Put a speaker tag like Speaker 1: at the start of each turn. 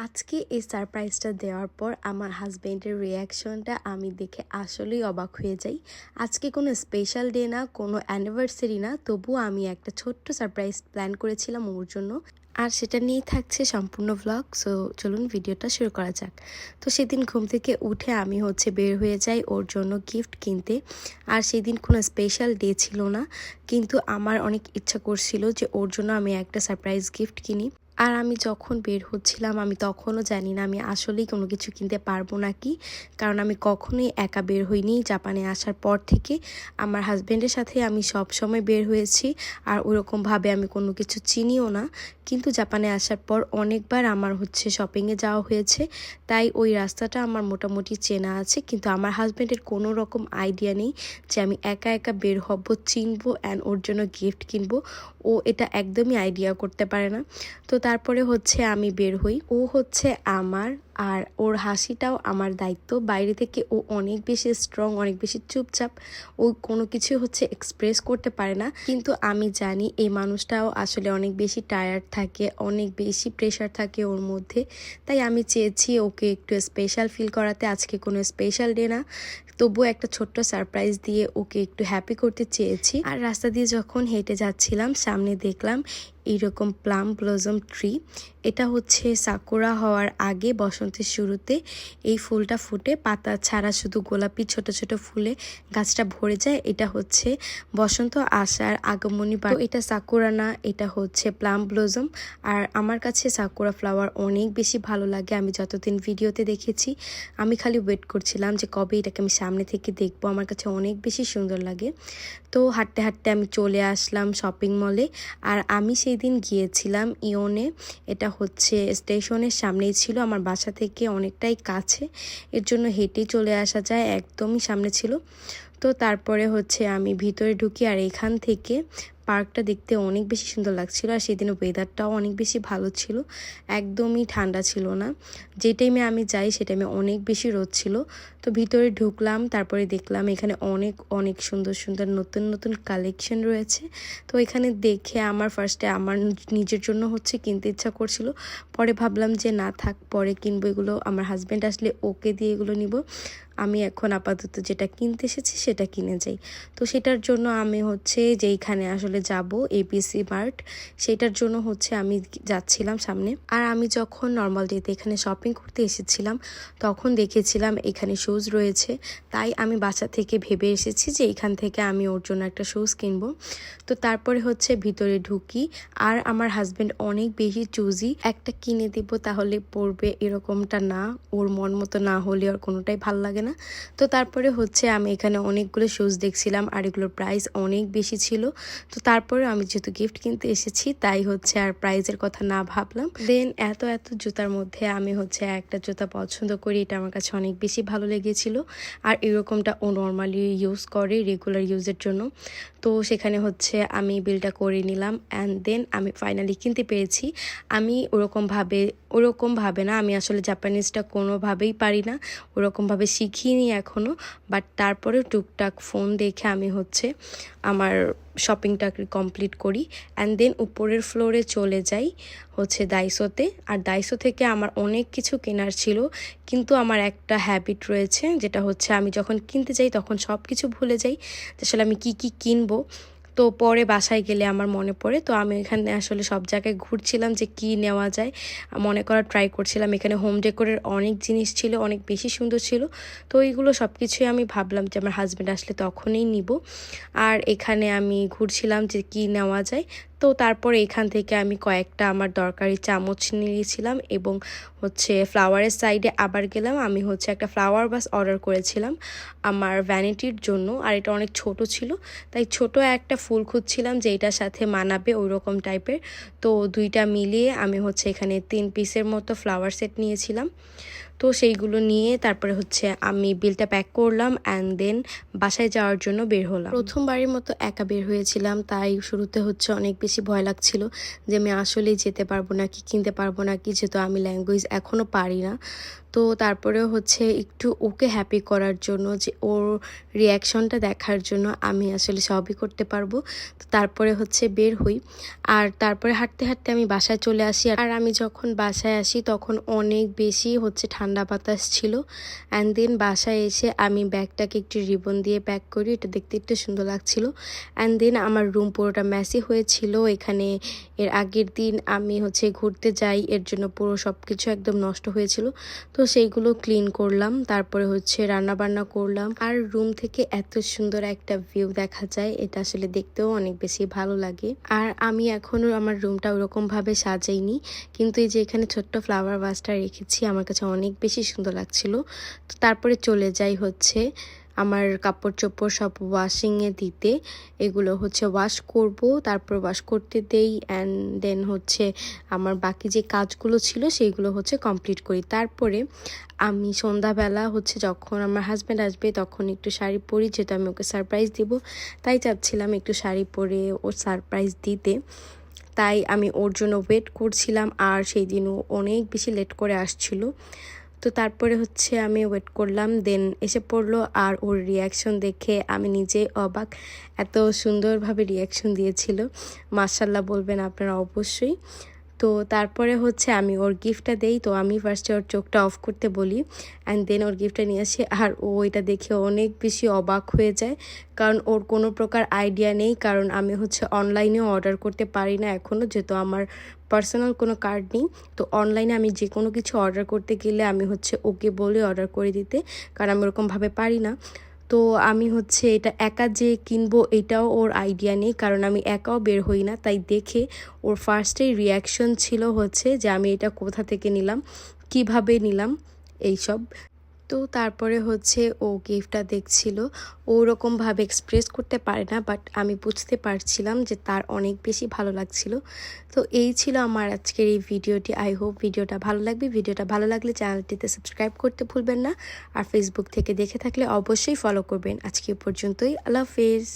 Speaker 1: আজকে এই সারপ্রাইজটা দেওয়ার পর আমার হাজবেন্ডের রিয়াকশনটা আমি দেখে আসলেই অবাক হয়ে যাই। আজকে কোনো স্পেশাল ডে না, কোনো অ্যানিভার্সারি না, তবুও আমি একটা ছোট্ট সারপ্রাইজ প্ল্যান করেছিলাম ওর জন্য। আর সেটা নিয়েই থাকছে সম্পূর্ণ ভ্লগ। সো চলুন ভিডিওটা শুরু করা যাক। তো সেদিন ঘুম থেকে উঠে আমি বের হয়ে যাই ওর জন্য গিফট কিনতে। আর সেদিন কোনো স্পেশাল ডে ছিল না, কিন্তু আমার অনেক ইচ্ছা করছিল যে ওর জন্য আমি একটা সারপ্রাইজ গিফট কিনি। আর আমি যখন বের হচ্ছিলাম আমি তখনও জানি না আমি আসলেই কোনো কিছু কিনতে পারবো নাকি, কারণ আমি কখনোই একা বের হইনি। জাপানে আসার পর থেকে আমার হাজব্যান্ডের সাথে আমি সব সময় বের হয়েছি, আর ওরকমভাবে আমি কোনো কিছু চিনিও না। কিন্তু জাপানে আসার পর অনেকবার আমার শপিংয়ে যাওয়া হয়েছে, তাই ওই রাস্তাটা আমার মোটামুটি চেনা আছে। কিন্তু আমার হাজব্যান্ডের কোনো রকম আইডিয়া নেই যে আমি একা একা বের হব, চিনবো অ্যান্ড ওর জন্য গিফট কিনবো। ও এটা একদমই আইডিয়া করতে পারে না। তো তারপরে আমি বের হই। ও আমার, আর ওর হাসিটাও আমার দায়িত্ব। বাইরে থেকে ও অনেক বেশি স্ট্রং, অনেক বেশি চুপচাপ, ও কোনো কিছু এক্সপ্রেস করতে পারে না। কিন্তু আমি জানি এই মানুষটাও আসলে অনেক বেশি টায়ার্ড থাকে, অনেক বেশি প্রেশার থাকে ওর মধ্যে। তাই আমি চেয়েছি ওকে একটু স্পেশাল ফিল করাতে। আজকে কোনো স্পেশাল ডে না, তবুও একটা ছোট্ট সারপ্রাইজ দিয়ে ওকে একটু হ্যাপি করতে চেয়েছি। আর রাস্তা দিয়ে যখন হেঁটে যাচ্ছিলাম সামনে দেখলাম এইরকম প্লাম ব্লসম ট্রি। এটা সাকুরা হওয়ার আগে বসন্তের শুরুতে এই ফুলটা ফুটে, পাতা ছাড়া শুধু গোলাপি ছোট ছোট ফুলে গাছটা ভরে যায়। এটা বসন্ত আসার আগমনী বার্তা। এটা সাকুরা না, এটা প্লাম ব্লসম। আর আমার কাছে সাকুরা ফ্লাওয়ার অনেক বেশি ভালো লাগে। আমি যতদিন ভিডিওতে দেখেছি আমি খালি ওয়েট করছিলাম যে কবে এটাকে আমি সামনে থেকে দেখবো। আমার কাছে অনেক বেশি সুন্দর লাগে। তো হাঁটতে হাঁটতে আমি চলে আসলাম শপিং মলে। আর আমি সেই দিন গিয়েছিলাম ইওনে। এটা স্টেশনের সামনেই ছিল, আমার বাসা থেকে অনেকটাই কাছে, এর জন্য হেঁটেই চলে আসা যায়, একদমই সামনে ছিল। তো তারপরে আমি ভিতরে ঢুকি, আর এখান থেকে পার্কটা দেখতে অনেক বেশি সুন্দর লাগছিল। আর সেদিন ওয়েদারটাও অনেক বেশি ভালো ছিল, একদমই ঠান্ডা ছিল না। যে টাইমে আমি যাই সে টাইমে অনেক বেশি রোদ ছিল। তো ভিতরে ঢুকলাম, তারপরে দেখলাম এখানে অনেক অনেক সুন্দর সুন্দর নতুন নতুন কালেকশন রয়েছে। তো এখানে দেখে আমার ফার্স্টে আমার নিজের জন্য কিনতে ইচ্ছা করছিল, পরে ভাবলাম যে না থাক, পরে কিনবো এগুলো। আমার হাজব্যান্ড আসলে ওকে দিয়ে এগুলো নিব। আমি এখন আপাতত যেটা কিনতে এসেছি সেটা কিনে যাই। তো সেটার জন্য আমি যেইখানে আসলে যাব, এবিসি মার্ট, সেটার জন্য আমি যাচ্ছিলাম সামনে। আর আমি যখন নর্মাল ডেতে এখানে শপিং করতে এসেছিলাম তখন দেখেছিলাম এখানে শুজ রয়েছে, তাই আমি বাসা থেকে ভেবে এসেছি যে এখান থেকে আমি ওর জন্য একটা শুজ কিনবো। তো তারপরে ভিতরে ঢুকি, আর আমার হাজব্যান্ড অনেক বেশি চুজি। একটা কিনে দিব তাহলে পরবে এরকমটা না, ওর মন মতো না হলে আর কোনোটাই ভাল লাগে না। তো তারপরে আমি এখানে অনেকগুলো শুজ দেখছিলাম, আর এগুলোর প্রাইস অনেক বেশি ছিল। তো তারপরে আমি যেহেতু গিফট কিনতে এসেছি তাই আর প্রাইজের কথা না ভাবলাম। দেন এত এত জুতার মধ্যে আমি একটা জুতা পছন্দ করি, এটা আমার কাছে অনেক বেশি ভালো লেগেছিল। আর এরকমটা ও নর্মালি ইউজ করে রেগুলার ইউজের জন্য। তো সেখানে আমি বিলটা করে নিলাম, অ্যান্ড দেন আমি ফাইনালি কিনতে পেরেছি। আমি ওরকমভাবে না, আমি আসলে জাপানিজটা কোনোভাবেই পারি না, ওরকমভাবে শিখিনি এখনও। বাট তারপরে টুকটাক ফোন দেখে আমি আমার শপিংটা কমপ্লিট করি, অ্যান্ড দেন উপরের ফ্লোরে চলে যাই দাইসোতে। আর দাইসো থেকে আমার অনেক কিছু কেনার ছিল, কিন্তু আমার একটা হ্যাবিট রয়েছে, যেটা আমি যখন কিনতে যাই তখন সব কিছু ভুলে যাই আসলে আমি কি কি কিনবো। তো পরে বাসায় গেলে আমার মনে পড়ে। তো আমি এখানে আসলে সব জায়গায় ঘুরছিলাম যে কি নেওয়া যায়, মনে করার ট্রাই করছিলাম। এখানে হোম ডেকোরের অনেক জিনিস ছিল, অনেক বেশি সুন্দর ছিল। তো এইগুলো সব কিছুই আমি ভাবলাম যে আমার হাজব্যান্ড আসলে তখনই নিব। আর এখানে আমি ঘুরছিলাম যে কি নেওয়া যায়। তো তারপরে এখান থেকে আমি কয়েকটা আমার দরকারি চামচ নিয়েছিলাম, এবং ফ্লাওয়ারের সাইডে আবার গেলাম। আমি একটা ফ্লাওয়ার ভাস অর্ডার করেছিলাম আমার ভ্যানিটির জন্য, আর এটা অনেক ছোট ছিল, তাই ছোট একটা ফুল খুঁজছিলাম যে এটার সাথে মানাবে ওই রকম টাইপের। তো দুইটা মিলিয়ে আমি এখানে 3 পিসের মতো ফ্লাওয়ার সেট নিয়েছিলাম। তো সেইগুলো নিয়ে তারপরে আমি বিলটা প্যাক করলাম, অ্যান্ড দেন বাসায় যাওয়ার জন্য বের হলাম। প্রথমবারের মতো একা বের হয়েছিলাম, তাই শুরুতে অনেক বেশি ভয় লাগছিল যে আমি আসলেই যেতে পারবো নাকি, কিনতে পারবো নাকি, যেহেতু আমি ল্যাঙ্গুয়েজ এখনও পারি না। তো তারপরে হচ্ছে একটু ওকে হ্যাপি করার জন্য, যে ওর রিয়াকশনটা দেখার জন্য আমি আসলে সবই করতে পারবো। তো তারপরে হচ্ছে বের হই, আর তারপরে হাঁটতে হাঁটতে আমি বাসায় চলে আসি। আর আমি যখন বাসায় আসি তখন অনেক বেশি হচ্ছে ঠান্ডা বাতাস ছিল। অ্যান্ড দেন বাসায় এসে আমি ব্যাগটাকে একটু রিবন দিয়ে প্যাক করি, এটা দেখতে একটু সুন্দর লাগছিল। অ্যান্ড দেন আমার রুম পুরোটা মেসি হয়েছিল। এখানে এর আগের দিন আমি হচ্ছে ঘুরতে যাই, এর জন্য পুরো সব কিছু একদম নষ্ট হয়েছিল। তো সেইগুলো ক্লিন করলাম, তারপরে হচ্ছে রান্না বান্না করলাম। আর রুম থেকে এত সুন্দর একটা ভিউ দেখা যায়, এটা আসলে দেখতেও অনেক বেশি ভালো লাগে। আর আমি এখনও আমার রুমটা ওরকমভাবে সাজাইনি, কিন্তু এই যে এখানে ছোট্ট ফ্লাওয়ার ভাসটা রেখেছি, আমার কাছে অনেক বেশি সুন্দর লাগছিল। তো তারপরে চলে যাই হচ্ছে আমার কাপড় চোপড় সব ওয়াশিংয়ে দিতে। এগুলো হচ্ছে ওয়াশ করব, তারপর ওয়াশ করতে দেই। অ্যান্ড দেন হচ্ছে আমার বাকি যে কাজগুলো ছিল সেইগুলো হচ্ছে কমপ্লিট করি। তারপরে আমি সন্ধ্যাবেলা হচ্ছে যখন আমার হাজব্যান্ড আসবে তখন একটু শাড়ি পরি, যেহেতু আমি ওকে সারপ্রাইজ দিব, তাই চাচ্ছিলাম একটু শাড়ি পরে ওর সারপ্রাইজ দিতে। তাই আমি ওর জন্য ওয়েট করছিলাম, আর সেই দিনও অনেক বেশি লেট করে আসছিল। তো তারপরে হচ্ছে আমি ওয়েট করলাম, দেন এসে পড়লো। আর ওর রিয়াকশন দেখে আমি নিজেই অবাক, এত সুন্দরভাবে রিয়াকশন দিয়েছিল। মাশাল্লাহ বলবেন আপনারা অবশ্যই। তো তারপরে হচ্ছে আমি ওর গিফটটা দেই। তো আমি ফার্স্টে ওর চোখটা অফ করতে বলি, অ্যান্ড দেন ওর গিফটটা নিয়ে আসি। আর ও এটা দেখে অনেক বেশি অবাক হয়ে যায়, কারণ ওর কোনো প্রকার আইডিয়া নেই। কারণ আমি হচ্ছে অনলাইনেও অর্ডার করতে পারি না এখনও, যেহেতু আমার পার্সোনাল কোনো কার্ড নেই। তো অনলাইনে আমি যে কোনো কিছু অর্ডার করতে গেলে আমি হচ্ছে ওকে বলে অর্ডার করে দিতে, কারণ আমি ওরকমভাবে পারি না। তো আমি হচ্ছে এটা একা যে কিনবো এটাও ওর আইডিয়া নেই, কারণ আমি একাও বের হই না। তাই দেখে ওর ফার্স্টেই রিয়াকশন ছিল হচ্ছে যে আমি এটা কোথা থেকে নিলাম, কিভাবে নিলাম, এইসব। তো তারপরে হচ্ছে ও গিফটটা দেখছিল, ওরকমভাবে এক্সপ্রেস করতে পারে না, বাট আমি বুঝতে পারছিলাম যে তার অনেক বেশি ভালো লাগছিল। তো এই ছিল আমার আজকের এই ভিডিওটি। আই হোপ ভিডিওটা ভালো লাগবে। ভিডিওটা ভালো লাগলে চ্যানেলটিতে সাবস্ক্রাইব করতে ভুলবেন না, আর ফেসবুক থেকে দেখে থাকলে অবশ্যই ফলো করবেন। আজকে পর্যন্তই, আল্লাহ হাফেজ।